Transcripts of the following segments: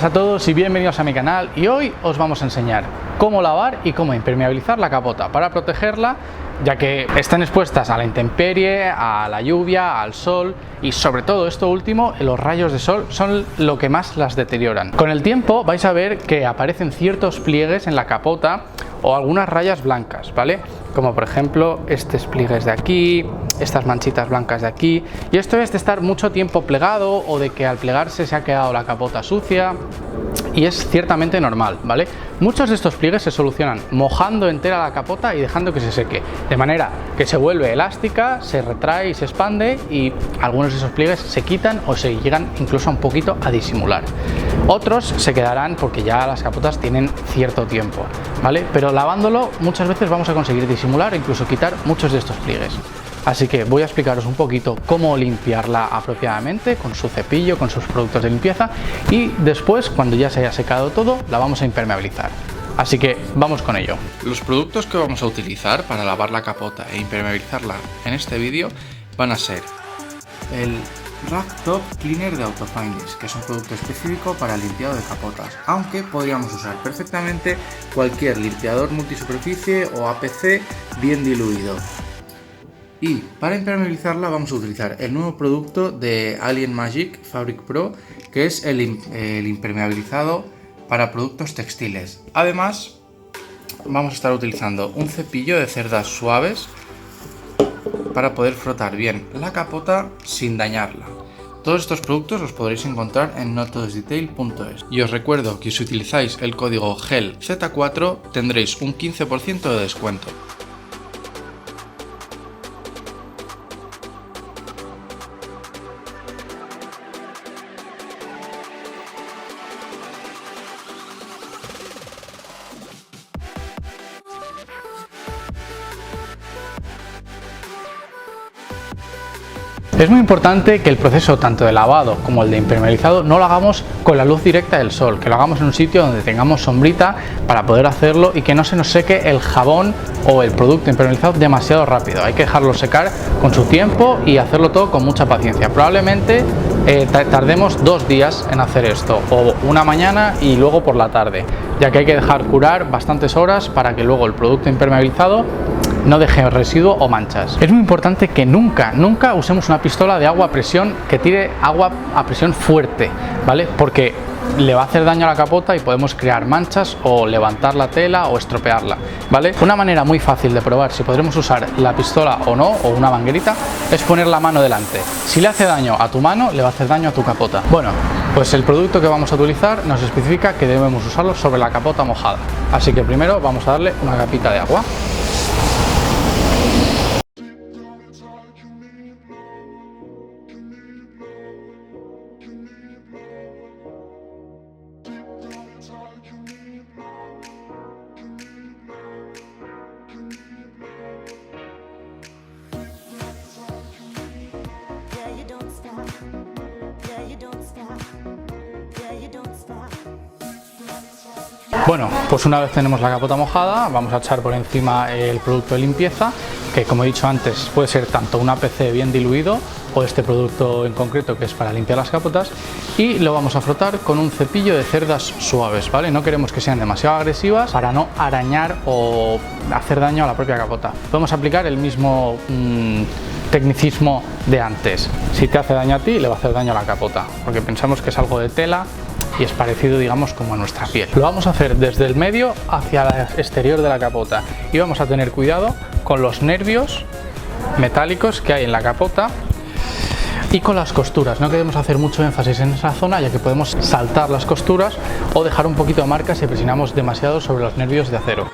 buenas a todos y bienvenidos a mi canal, y hoy os vamos a enseñar cómo lavar y cómo impermeabilizar la capota para protegerla, ya que están expuestas a la intemperie, a la lluvia, al sol y sobre todo esto último, los rayos de sol son lo que más las deterioran. Con el tiempo vais a ver que aparecen ciertos pliegues en la capota o algunas rayas blancas, ¿vale? Como por ejemplo estos pliegues de aquí, estas manchitas blancas de aquí, y esto es de estar mucho tiempo plegado o de que al plegarse se ha quedado la capota sucia, y es ciertamente normal, ¿vale? Muchos de estos pliegues se solucionan mojando entera la capota y dejando que se seque, de manera que se vuelve elástica, se retrae y se expande, y algunos de esos pliegues se quitan o se llegan incluso un poquito a disimular. Otros se quedarán porque ya las capotas tienen cierto tiempo, ¿vale? Pero lavándolo muchas veces vamos a conseguir disimular o incluso quitar muchos de estos pliegues. Así que voy a explicaros un poquito cómo limpiarla apropiadamente con su cepillo, con sus productos de limpieza, y después, cuando ya se haya secado todo, la vamos a impermeabilizar. Así que vamos con ello. Los productos que vamos a utilizar para lavar la capota e impermeabilizarla en este vídeo van a ser el Rag Top Cleaner de Autofinders, que es un producto específico para el limpiado de capotas, aunque podríamos usar perfectamente cualquier limpiador multisuperficie o APC bien diluido. Y para impermeabilizarla vamos a utilizar el nuevo producto de Alien Magic Fabric Pro, que es el impermeabilizado para productos textiles. Además, vamos a estar utilizando un cepillo de cerdas suaves para poder frotar bien la capota sin dañarla. Todos estos productos los podréis encontrar en notodesdetail.es. Y os recuerdo que si utilizáis el código GELZ4 tendréis un 15% de descuento. Es muy importante que el proceso tanto de lavado como el de impermeabilizado no lo hagamos con la luz directa del sol, que lo hagamos en un sitio donde tengamos sombrita para poder hacerlo y que no se nos seque el jabón o el producto impermeabilizado demasiado rápido. Hay que dejarlo secar con su tiempo y hacerlo todo con mucha paciencia. Probablemente tardemos 2 días en hacer esto, o una mañana y luego por la tarde, ya que hay que dejar curar bastantes horas para que luego el producto impermeabilizado no deje residuo o manchas. Es muy importante que nunca usemos una pistola de agua a presión que tire agua a presión fuerte, ¿vale? Porque le va a hacer daño a la capota y podemos crear manchas o levantar la tela o estropearla, ¿vale? Una manera muy fácil de probar si podremos usar la pistola o no, o una manguerita, es poner la mano delante. Si le hace daño a tu mano, le va a hacer daño a tu capota. Bueno, pues el producto que vamos a utilizar nos especifica que debemos usarlo sobre la capota mojada. Así que primero vamos a darle una capita de agua. Bueno, pues una vez tenemos la capota mojada, vamos a echar por encima el producto de limpieza, que como he dicho antes puede ser tanto un APC bien diluido o este producto en concreto que es para limpiar las capotas, y lo vamos a frotar con un cepillo de cerdas suaves, ¿vale? No queremos que sean demasiado agresivas para no arañar o hacer daño a la propia capota. Podemos aplicar el mismo tecnicismo de antes. Si te hace daño a ti, le va a hacer daño a la capota, porque pensamos que es algo de tela y es parecido, digamos, como a nuestra piel. Lo vamos a hacer desde el medio hacia el exterior de la capota y vamos a tener cuidado con los nervios metálicos que hay en la capota y con las costuras. No queremos hacer mucho énfasis en esa zona, ya que podemos saltar las costuras o dejar un poquito de marca si presionamos demasiado sobre los nervios de acero.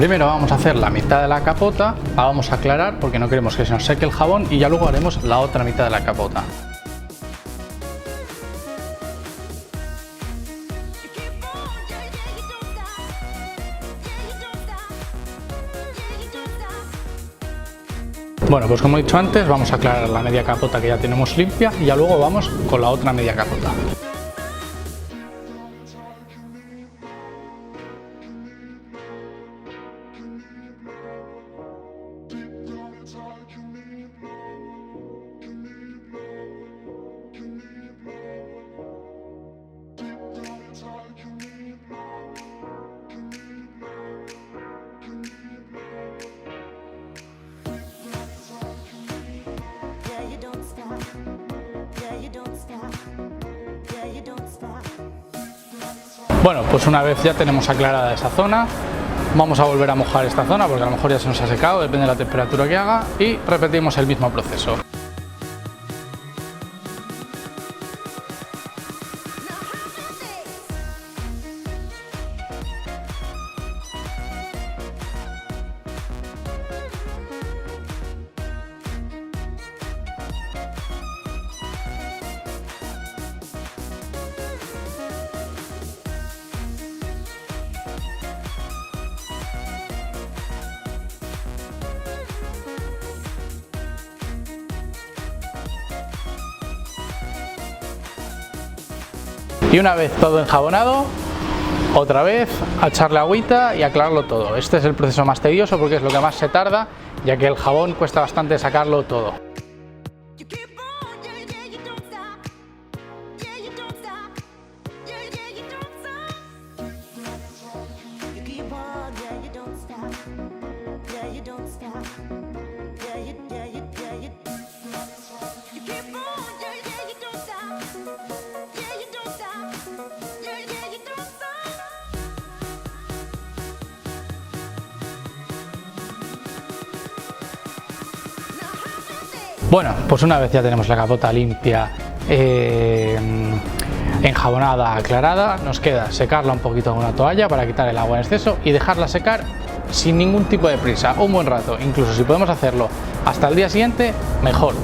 Primero vamos a hacer la mitad de la capota, la vamos a aclarar porque no queremos que se nos seque el jabón y ya luego haremos la otra mitad de la capota. Bueno, pues como he dicho antes, vamos a aclarar la media capota que ya tenemos limpia y ya luego vamos con la otra media capota. Bueno, pues una vez ya tenemos aclarada esa zona, vamos a volver a mojar esta zona porque a lo mejor ya se nos ha secado, depende de la temperatura que haga, y repetimos el mismo proceso. Y una vez todo enjabonado, otra vez a echarle agüita y aclararlo todo. Este es el proceso más tedioso porque es lo que más se tarda, ya que el jabón cuesta bastante sacarlo todo. Bueno, pues una vez ya tenemos la capota limpia, enjabonada, aclarada, nos queda secarla un poquito con una toalla para quitar el agua en exceso y dejarla secar sin ningún tipo de prisa, un buen rato. Incluso si podemos hacerlo hasta el día siguiente, mejor.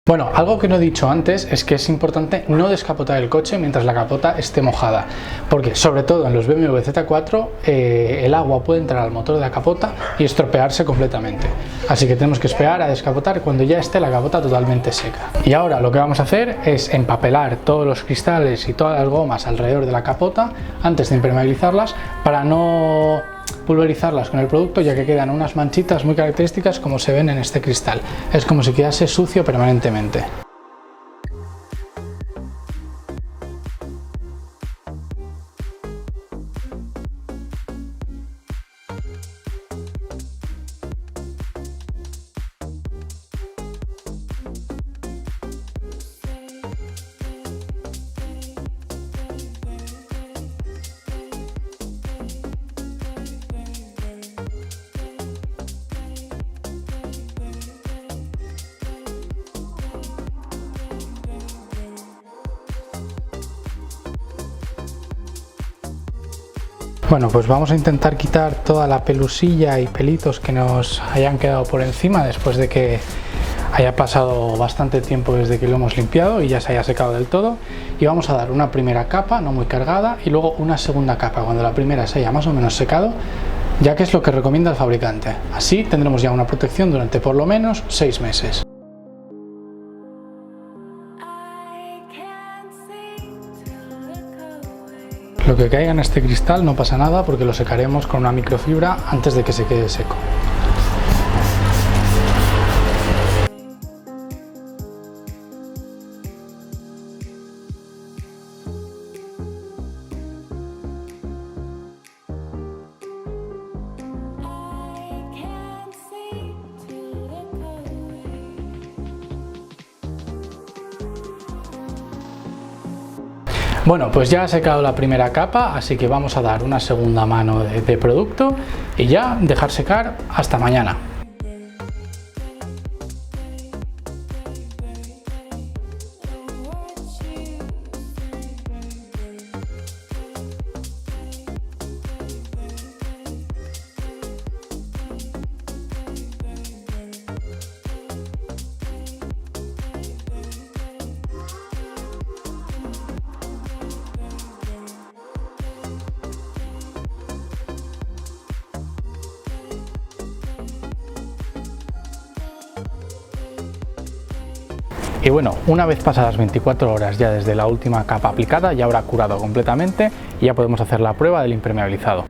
Bueno, algo que no he dicho antes es que es importante no descapotar el coche mientras la capota esté mojada, porque sobre todo en los BMW Z4 el agua puede entrar al motor de la capota y estropearse completamente. Así que tenemos que esperar a descapotar cuando ya esté la capota totalmente seca. Y ahora lo que vamos a hacer es empapelar todos los cristales y todas las gomas alrededor de la capota antes de impermeabilizarlas para no pulverizarlas con el producto, ya que quedan unas manchitas muy características como se ven en este cristal. Es como si quedase sucio permanentemente. Bueno, pues vamos a intentar quitar toda la pelusilla y pelitos que nos hayan quedado por encima después de que haya pasado bastante tiempo desde que lo hemos limpiado y ya se haya secado del todo. Y vamos a dar una primera capa, no muy cargada, y luego una segunda capa cuando la primera se haya más o menos secado, ya que es lo que recomienda el fabricante. Así tendremos ya una protección durante por lo menos 6 meses. Lo que caiga en este cristal no pasa nada porque lo secaremos con una microfibra antes de que se quede seco. Bueno, pues ya ha secado la primera capa, así que vamos a dar una segunda mano de producto y ya dejar secar hasta mañana. Y bueno, una vez pasadas 24 horas ya desde la última capa aplicada, ya habrá curado completamente y ya podemos hacer la prueba del impermeabilizado.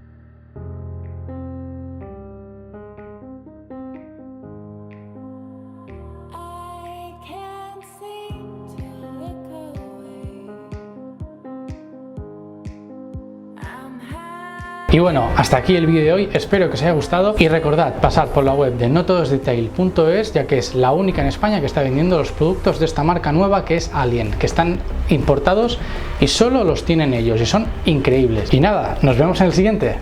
Y bueno, hasta aquí el vídeo de hoy, espero que os haya gustado y recordad pasar por la web de notodesdetail.es, ya que es la única en España que está vendiendo los productos de esta marca nueva que es Alien, que están importados y solo los tienen ellos y son increíbles. Y nada, nos vemos en el siguiente.